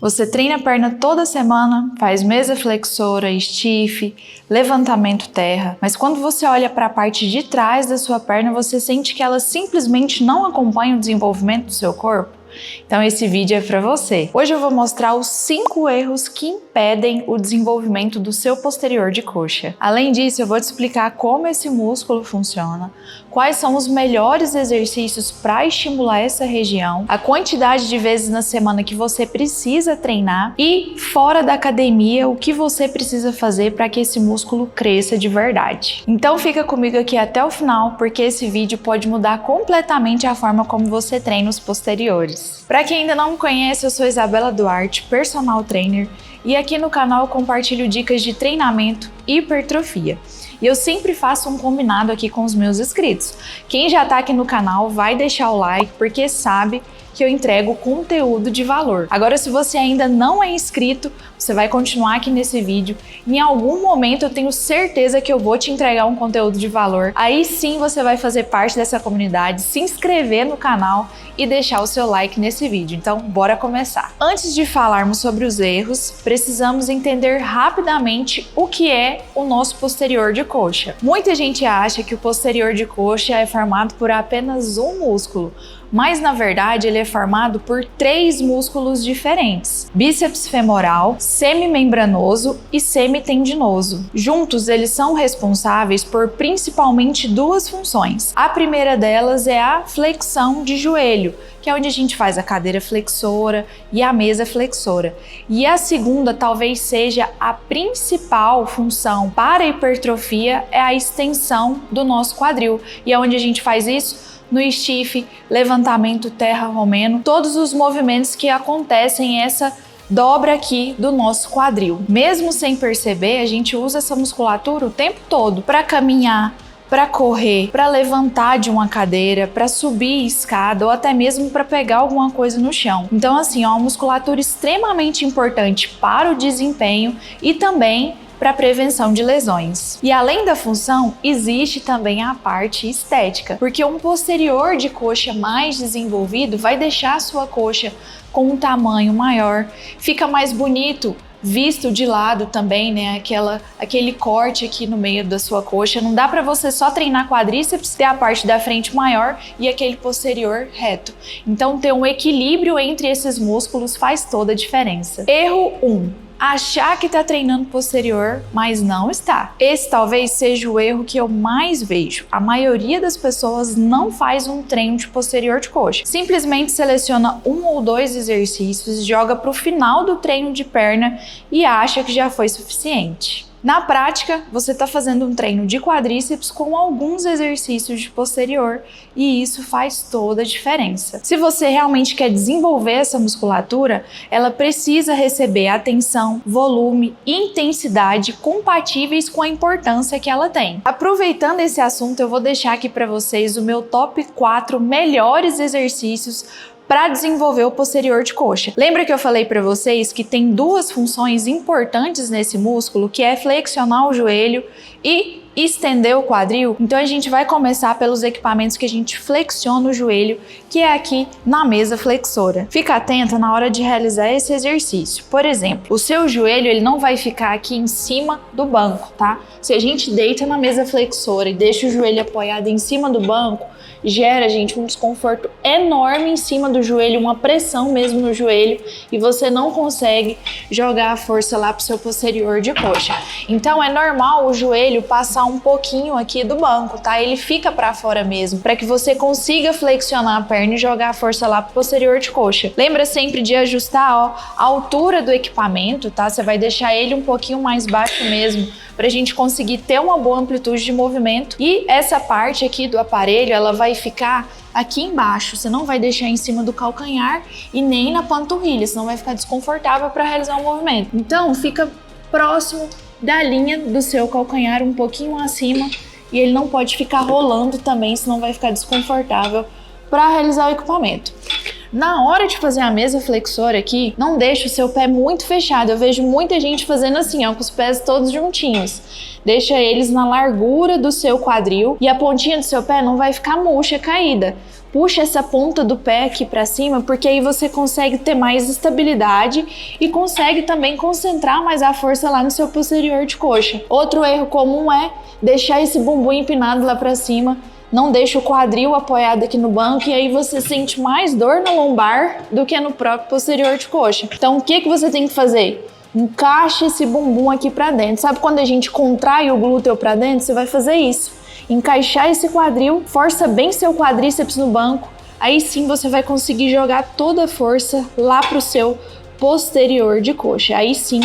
Você treina a perna toda semana, faz mesa flexora, stiff, levantamento terra, mas quando você olha para a parte de trás da sua perna, você sente que ela simplesmente não acompanha o desenvolvimento do seu corpo? Então esse vídeo é para você. Hoje eu vou mostrar os 5 erros que impedem o desenvolvimento do seu posterior de coxa. Além disso, eu vou te explicar como esse músculo funciona, quais são os melhores exercícios para estimular essa região, a quantidade de vezes na semana que você precisa treinar e, fora da academia, o que você precisa fazer para que esse músculo cresça de verdade. Então fica comigo aqui até o final, porque esse vídeo pode mudar completamente a forma como você treina os posteriores. Para quem ainda não me conhece, eu sou Isabela Duarte, personal trainer, e aqui no canal eu compartilho dicas de treinamento e hipertrofia. E eu sempre faço um combinado aqui com os meus inscritos. Quem já tá aqui no canal vai deixar o like, porque sabe que eu entrego conteúdo de valor. Agora, se você ainda não é inscrito, você vai continuar aqui nesse vídeo. Em algum momento eu tenho certeza que eu vou te entregar um conteúdo de valor. Aí sim você vai fazer parte dessa comunidade, se inscrever no canal e deixar o seu like nesse vídeo. Então, bora começar. Antes de falarmos sobre os erros, precisamos entender rapidamente o que é o nosso posterior de coxa. Muita gente acha que o posterior de coxa é formado por apenas um músculo, mas na verdade ele é formado por 3 músculos diferentes: bíceps femoral, semimembranoso e semitendinoso. Juntos eles são responsáveis por principalmente 2 funções. A primeira delas é a flexão de joelho, que é onde a gente faz a cadeira flexora e a mesa flexora. E a segunda, talvez seja a principal função para a hipertrofia, é a extensão do nosso quadril. E é onde a gente faz isso? No stiff, levantamento terra romeno, todos os movimentos que acontecem essa dobra aqui do nosso quadril. Mesmo sem perceber, a gente usa essa musculatura o tempo todo para caminhar, para correr, para levantar de uma cadeira, para subir escada ou até mesmo para pegar alguma coisa no chão. Então assim, é uma musculatura extremamente importante para o desempenho e também para prevenção de lesões. E além da função, existe também a parte estética, porque um posterior de coxa mais desenvolvido vai deixar a sua coxa com um tamanho maior, fica mais bonito visto de lado também, né? Aquele corte aqui no meio da sua coxa. Não dá para você só treinar quadríceps, ter a parte da frente maior e aquele posterior reto. Então ter um equilíbrio entre esses músculos faz toda a diferença. Erro 1. Achar que está treinando posterior, mas não está. Esse talvez seja o erro que eu mais vejo. A maioria das pessoas não faz um treino de posterior de coxa. Simplesmente seleciona 1 ou 2 exercícios, joga para o final do treino de perna e acha que já foi suficiente. Na prática, você está fazendo um treino de quadríceps com alguns exercícios de posterior e isso faz toda a diferença. Se você realmente quer desenvolver essa musculatura, ela precisa receber atenção, volume e intensidade compatíveis com a importância que ela tem. Aproveitando esse assunto, eu vou deixar aqui para vocês o meu top 4 melhores exercícios para desenvolver o posterior de coxa. Lembra que eu falei para vocês que tem 2 funções importantes nesse músculo, que é flexionar o joelho e estender o quadril? Então a gente vai começar pelos equipamentos que a gente flexiona o joelho, que é aqui na mesa flexora. Fica atenta na hora de realizar esse exercício. Por exemplo, o seu joelho ele não vai ficar aqui em cima do banco, tá? Se a gente deita na mesa flexora e deixa o joelho apoiado em cima do banco, gera, gente, um desconforto enorme em cima do joelho, uma pressão mesmo no joelho, e você não consegue jogar a força lá pro seu posterior de coxa. Então é normal o joelho passar um pouquinho aqui do banco, tá? Ele fica para fora mesmo, para que você consiga flexionar a perna e jogar a força lá pro posterior de coxa. Lembra sempre de ajustar, ó, a altura do equipamento, tá? Você vai deixar ele um pouquinho mais baixo mesmo, para a gente conseguir ter uma boa amplitude de movimento. E essa parte aqui do aparelho, ela vai ficar aqui embaixo, você não vai deixar em cima do calcanhar e nem na panturrilha, senão vai ficar desconfortável para realizar o movimento. Então fica próximo da linha do seu calcanhar, um pouquinho acima, e ele não pode ficar rolando também, senão vai ficar desconfortável para realizar o equipamento. Na hora de fazer a mesa flexora aqui, não deixe o seu pé muito fechado. Eu vejo muita gente fazendo assim, ó, com os pés todos juntinhos. Deixa eles na largura do seu quadril e a pontinha do seu pé não vai ficar murcha, caída. puxa essa ponta do pé aqui para cima, porque aí você consegue ter mais estabilidade e consegue também concentrar mais a força lá no seu posterior de coxa. Outro erro comum é deixar esse bumbum empinado lá para cima, não deixa o quadril apoiado aqui no banco e aí você sente mais dor na lombar do que no próprio posterior de coxa. Então o que você tem que fazer? Encaixa esse bumbum aqui para dentro. Sabe quando a gente contrai o glúteo para dentro? Você vai fazer isso. Encaixar esse quadril, força bem seu quadríceps no banco, aí sim você vai conseguir jogar toda a força lá pro seu posterior de coxa. Aí sim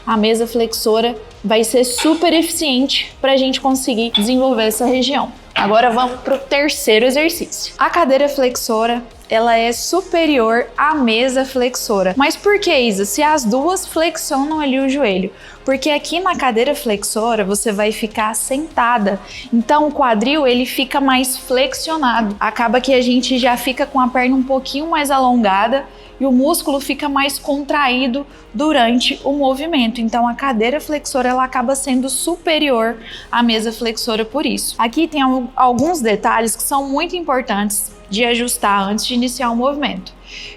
a mesa flexora vai ser super eficiente para a gente conseguir desenvolver essa região. Agora vamos pro terceiro exercício. A cadeira flexora, ela é superior à mesa flexora. Mas por que, Isa? Se as duas flexionam ali o joelho? Porque aqui na cadeira flexora você vai ficar sentada. Então o quadril ele fica mais flexionado. Acaba que a gente já fica com a perna um pouquinho mais alongada e o músculo fica mais contraído durante o movimento. Então a cadeira flexora ela acaba sendo superior à mesa flexora por isso. Aqui tem alguns detalhes que são muito importantes de ajustar antes de iniciar o movimento.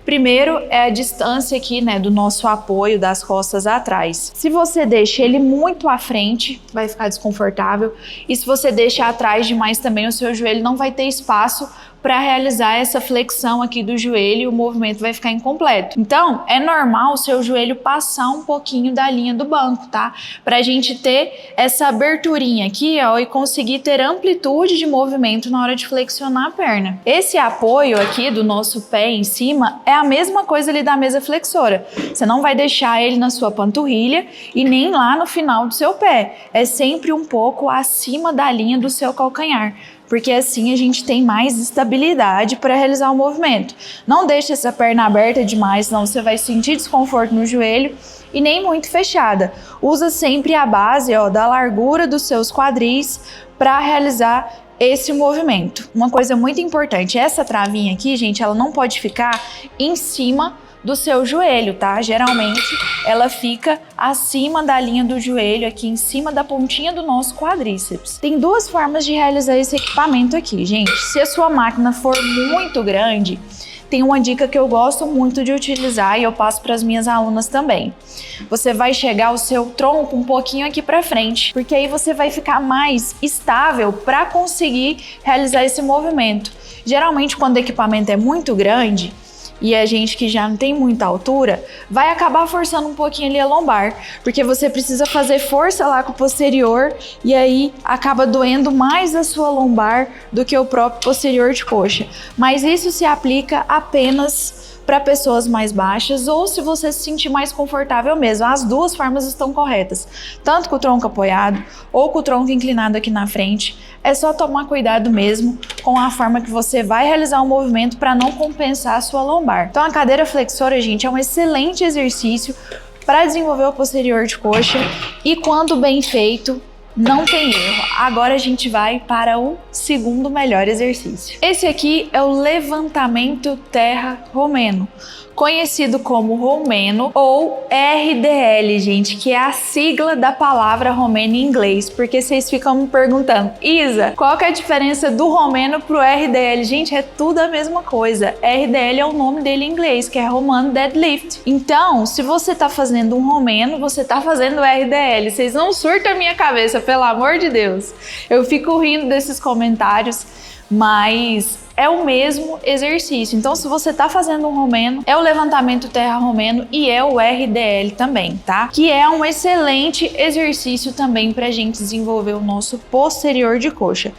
Primeiro é a distância aqui, né, do nosso apoio das costas atrás. Se você deixa ele muito à frente, vai ficar desconfortável. E se você deixa atrás demais também, o seu joelho não vai ter espaço para realizar essa flexão aqui do joelho e o movimento vai ficar incompleto. Então, é normal o seu joelho passar um pouquinho da linha do banco, tá? Pra gente ter essa aberturinha aqui, ó, e conseguir ter amplitude de movimento na hora de flexionar a perna. Esse apoio aqui do nosso pé em cima é a mesma coisa ali da mesa flexora. Você não vai deixar ele na sua panturrilha e nem lá no final do seu pé. É sempre um pouco acima da linha do seu calcanhar, porque assim a gente tem mais estabilidade para realizar o movimento. Não deixe essa perna aberta demais, senão você vai sentir desconforto no joelho, e nem muito fechada. Usa sempre a base, ó, da largura dos seus quadris para realizar esse movimento. Uma coisa muito importante, essa travinha aqui, gente, ela não pode ficar em cima do seu joelho, tá? Geralmente ela fica acima da linha do joelho, aqui em cima da pontinha do nosso quadríceps. Tem duas formas de realizar esse equipamento aqui, gente. Se a sua máquina for muito grande, tem uma dica que eu gosto muito de utilizar e eu passo para as minhas alunas também. Você vai chegar o seu tronco um pouquinho aqui para frente, porque aí você vai ficar mais estável para conseguir realizar esse movimento. Geralmente quando o equipamento é muito grande, e a gente que já não tem muita altura, vai acabar forçando um pouquinho ali a lombar, porque você precisa fazer força lá com o posterior e aí acaba doendo mais a sua lombar do que o próprio posterior de coxa. Mas isso se aplica apenas para pessoas mais baixas ou se você se sentir mais confortável mesmo. As duas formas estão corretas, tanto com o tronco apoiado ou com o tronco inclinado aqui na frente. É só tomar cuidado mesmo com a forma que você vai realizar o movimento para não compensar a sua lombar. Então a cadeira flexora, gente, é um excelente exercício para desenvolver o posterior de coxa e quando bem feito, não tem erro. Agora a gente vai para o segundo melhor exercício. Esse aqui é o levantamento terra romeno, conhecido como romeno ou RDL, gente, que é a sigla da palavra romeno em inglês, porque vocês ficam me perguntando, Isa, qual que é a diferença do romeno pro RDL? Gente, é tudo a mesma coisa. RDL é o nome dele em inglês, que é Romano Deadlift. Então, se você tá fazendo um romeno, você tá fazendo RDL. Vocês não surtam a minha cabeça, pelo amor de Deus. Eu fico rindo desses comentários, mas é o mesmo exercício. Então, se você tá fazendo um romeno, é o levantamento terra romeno e é o RDL também, tá? Que é um excelente exercício também pra gente desenvolver o nosso posterior de coxa.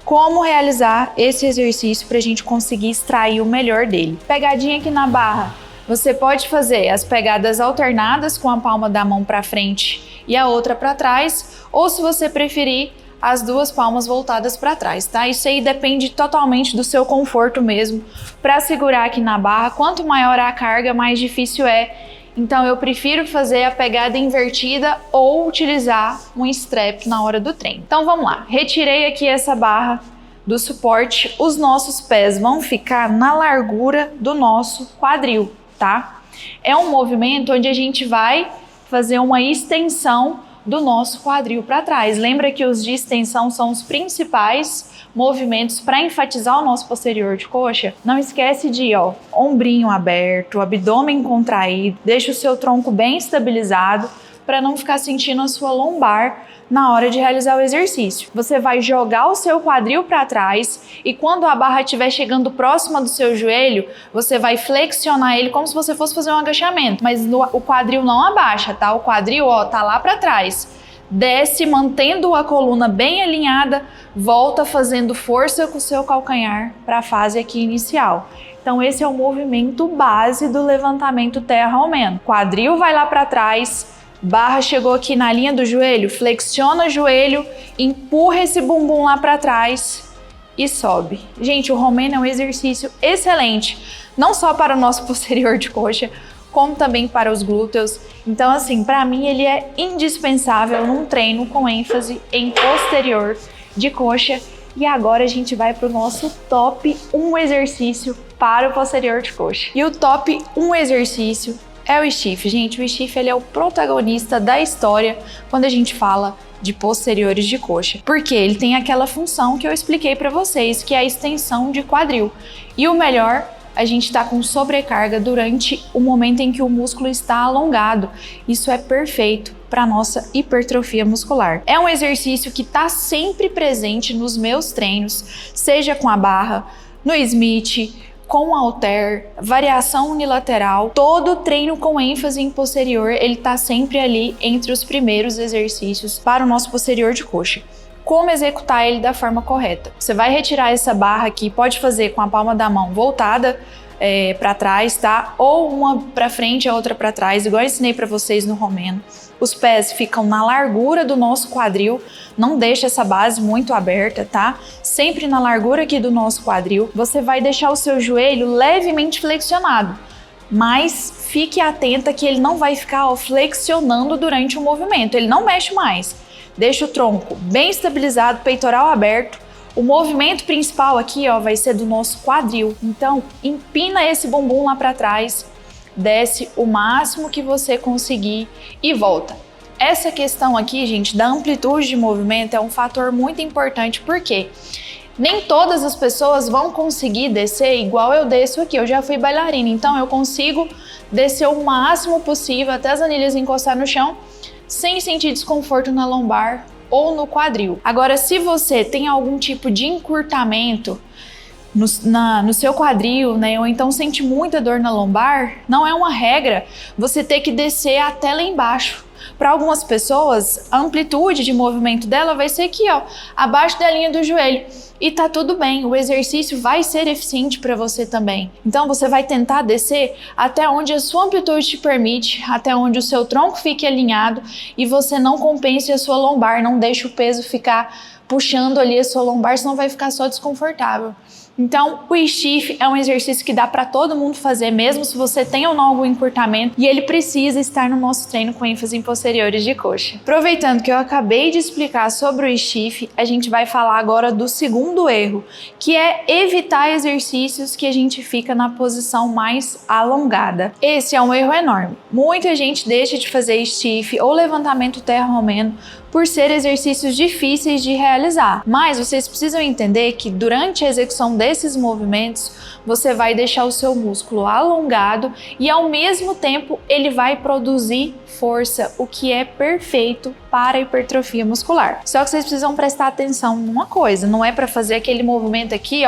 Como realizar esse exercício pra gente conseguir extrair o melhor dele? Pegadinha aqui na barra. Você pode fazer as pegadas alternadas com a palma da mão pra frente e a outra pra trás, ou se você preferir, as duas palmas voltadas para trás, tá? Isso aí depende totalmente do seu conforto mesmo. Para segurar aqui na barra, quanto maior a carga, mais difícil é. Então eu prefiro fazer a pegada invertida ou utilizar um strap na hora do treino. Então vamos lá, retirei aqui essa barra do suporte, os nossos pés vão ficar na largura do nosso quadril, tá? É um movimento onde a gente vai fazer uma extensão do nosso quadril para trás. Lembra que os de extensão são os principais movimentos para enfatizar o nosso posterior de coxa? Não esquece de, ombrinho aberto, abdômen contraído, deixa o seu tronco bem estabilizado para não ficar sentindo a sua lombar na hora de realizar o exercício. Você vai jogar o seu quadril para trás e quando a barra estiver chegando próxima do seu joelho, você vai flexionar ele como se você fosse fazer um agachamento, mas o quadril não abaixa, tá? O quadril, tá lá para trás. Desce, mantendo a coluna bem alinhada, volta fazendo força com o seu calcanhar para a fase aqui inicial. Então esse é o movimento base do levantamento terra-romeno. Quadril vai lá para trás, barra chegou aqui na linha do joelho, flexiona o joelho, empurra esse bumbum lá para trás e sobe. Gente, o romeno é um exercício excelente, não só para o nosso posterior de coxa, como também para os glúteos. Então, assim, para mim ele é indispensável num treino com ênfase em posterior de coxa. E agora a gente vai para o nosso top 1 exercício para o posterior de coxa. E o top 1 exercício é o stiff. Gente, o stiff ele é o protagonista da história quando a gente fala de posteriores de coxa, porque ele tem aquela função que eu expliquei para vocês, que é a extensão de quadril. E o melhor, a gente está com sobrecarga durante o momento em que o músculo está alongado. Isso é perfeito para nossa hipertrofia muscular. É um exercício que está sempre presente nos meus treinos, seja com a barra, no Smith, com halter, variação unilateral. Todo treino com ênfase em posterior, ele está sempre ali entre os primeiros exercícios para o nosso posterior de coxa. Como executar ele da forma correta? Você vai retirar essa barra aqui, pode fazer com a palma da mão voltada para trás, tá? Ou uma para frente, a outra para trás, igual eu ensinei para vocês no romeno. Os pés ficam na largura do nosso quadril, não deixa essa base muito aberta, tá? Sempre na largura aqui do nosso quadril. Você vai deixar o seu joelho levemente flexionado, mas fique atenta que ele não vai ficar flexionando durante o movimento, ele não mexe mais. Deixa o tronco bem estabilizado, peitoral aberto. O movimento principal aqui, vai ser do nosso quadril. Então, empina esse bumbum lá para trás, desce o máximo que você conseguir e volta. Essa questão aqui, gente, da amplitude de movimento é um fator muito importante, porque nem todas as pessoas vão conseguir descer igual eu desço aqui. Eu já fui bailarina, então eu consigo descer o máximo possível até as anilhas encostar no chão, sem sentir desconforto na lombar ou no quadril. Agora, se você tem algum tipo de encurtamento no seu quadril, né, ou então sente muita dor na lombar, não é uma regra você ter que descer até lá embaixo. Para algumas pessoas, a amplitude de movimento dela vai ser aqui, abaixo da linha do joelho. E tá tudo bem, o exercício vai ser eficiente para você também. Então você vai tentar descer até onde a sua amplitude te permite, até onde o seu tronco fique alinhado e você não compense a sua lombar, não deixe o peso ficar puxando ali a sua lombar, senão vai ficar só desconfortável. Então, o stiff é um exercício que dá para todo mundo fazer, mesmo se você tem ou não algum encurtamento, e ele precisa estar no nosso treino com ênfase em posteriores de coxa. Aproveitando que eu acabei de explicar sobre o stiff, a gente vai falar agora do segundo erro, que é evitar exercícios que a gente fica na posição mais alongada. Esse é um erro enorme. Muita gente deixa de fazer stiff ou levantamento terra-romeno por ser exercícios difíceis de realizar. Mas vocês precisam entender que durante a execução desses movimentos, você vai deixar o seu músculo alongado e ao mesmo tempo ele vai produzir força, o que é perfeito para a hipertrofia muscular. Só que vocês precisam prestar atenção numa coisa, não é para fazer aquele movimento aqui,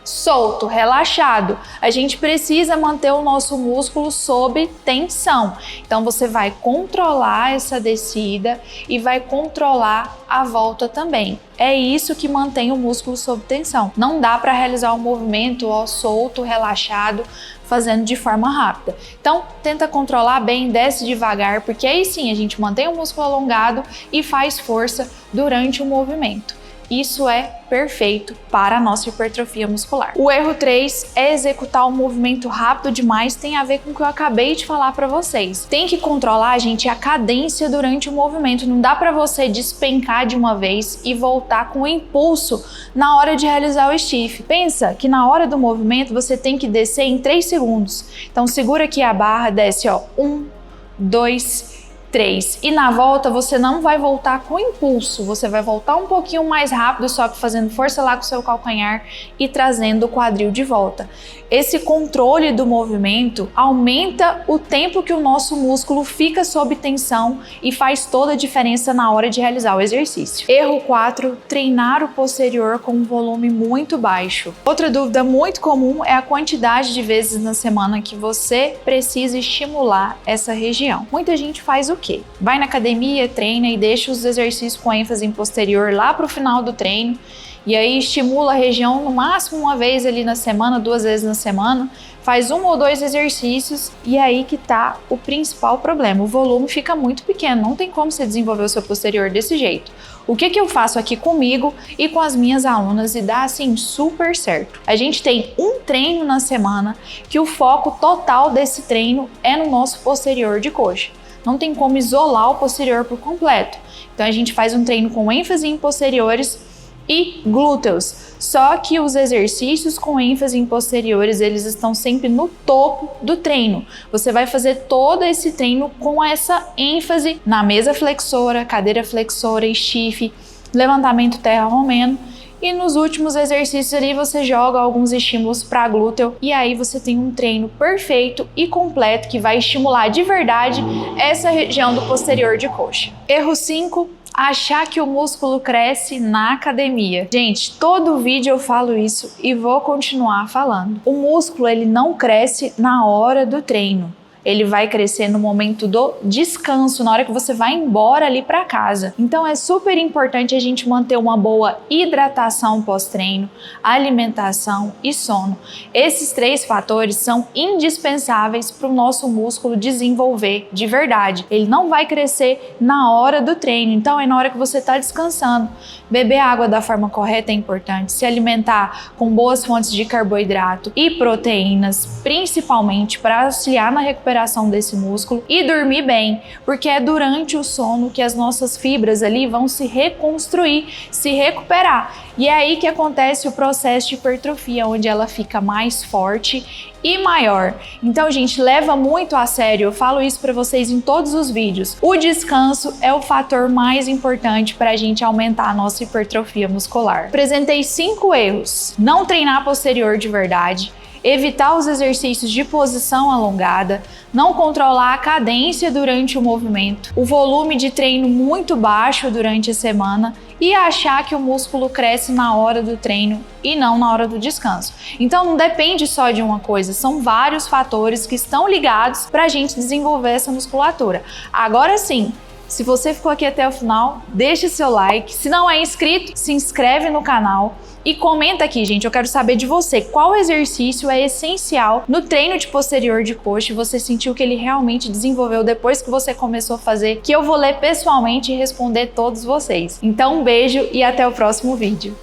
solto, relaxado. A gente precisa manter o nosso músculo sob tensão. Então você vai controlar essa descida e vai controlar a volta também. É isso que mantém o músculo sob tensão. Não dá para realizar um movimento solto, relaxado, fazendo de forma rápida. Então tenta controlar bem, desce devagar, porque aí sim a gente mantém o músculo alongado e faz força durante o movimento. Isso é perfeito para a nossa hipertrofia muscular. O erro 3 é executar o movimento rápido demais, tem a ver com o que eu acabei de falar para vocês. Tem que controlar, gente, a cadência durante o movimento. Não dá para você despencar de uma vez e voltar com impulso na hora de realizar o stiff. Pensa que na hora do movimento você tem que descer em 3 segundos. Então segura aqui a barra, desce 1, 2, 3. E na volta você não vai voltar com impulso, você vai voltar um pouquinho mais rápido, só que fazendo força lá com o seu calcanhar e trazendo o quadril de volta. Esse controle do movimento aumenta o tempo que o nosso músculo fica sob tensão e faz toda a diferença na hora de realizar o exercício. Erro 4, treinar o posterior com um volume muito baixo. Outra dúvida muito comum é a quantidade de vezes na semana que você precisa estimular essa região. Muita gente faz o quê? Vai na academia, treina e deixa os exercícios com ênfase em posterior lá para o final do treino, e aí estimula a região no máximo uma vez ali na semana, 2 vezes na semana, faz 1 ou 2 exercícios e aí que tá o principal problema. O volume fica muito pequeno, não tem como você desenvolver o seu posterior desse jeito. O que eu faço aqui comigo e com as minhas alunas e dá assim super certo? A gente tem um treino na semana que o foco total desse treino é no nosso posterior de coxa. Não tem como isolar o posterior por completo. Então a gente faz um treino com ênfase em posteriores e glúteos, só que os exercícios com ênfase em posteriores, eles estão sempre no topo do treino. Você vai fazer todo esse treino com essa ênfase na mesa flexora, cadeira flexora, stiff, levantamento terra romeno, e nos últimos exercícios ali você joga alguns estímulos para glúteo e aí você tem um treino perfeito e completo que vai estimular de verdade essa região do posterior de coxa. Erro 5. Achar que o músculo cresce na academia. Gente, todo vídeo eu falo isso e vou continuar falando. O músculo, ele não cresce na hora do treino. Ele vai crescer no momento do descanso, na hora que você vai embora ali para casa. Então é super importante a gente manter uma boa hidratação pós-treino, alimentação e sono. Esses 3 fatores são indispensáveis para o nosso músculo desenvolver de verdade. Ele não vai crescer na hora do treino, então é na hora que você está descansando. Beber água da forma correta é importante, se alimentar com boas fontes de carboidrato e proteínas, principalmente para auxiliar na recuperação desse músculo, e dormir bem, porque é durante o sono que as nossas fibras ali vão se reconstruir, se recuperar. E é aí que acontece o processo de hipertrofia, onde ela fica mais forte e maior. Então, gente, leva muito a sério, eu falo isso para vocês em todos os vídeos. O descanso é o fator mais importante para a gente aumentar a nossa hipertrofia muscular. Apresentei 5 erros: não treinar posterior de verdade, evitar os exercícios de posição alongada, não controlar a cadência durante o movimento, o volume de treino muito baixo durante a semana e achar que o músculo cresce na hora do treino e não na hora do descanso. Então não depende só de uma coisa, são vários fatores que estão ligados para a gente desenvolver essa musculatura. Agora sim, se você ficou aqui até o final, deixa seu like. Se não é inscrito, se inscreve no canal e comenta aqui, gente. Eu quero saber de você qual exercício é essencial no treino de posterior de coxa e você sentiu que ele realmente desenvolveu depois que você começou a fazer, que eu vou ler pessoalmente e responder todos vocês. Então, um beijo e até o próximo vídeo.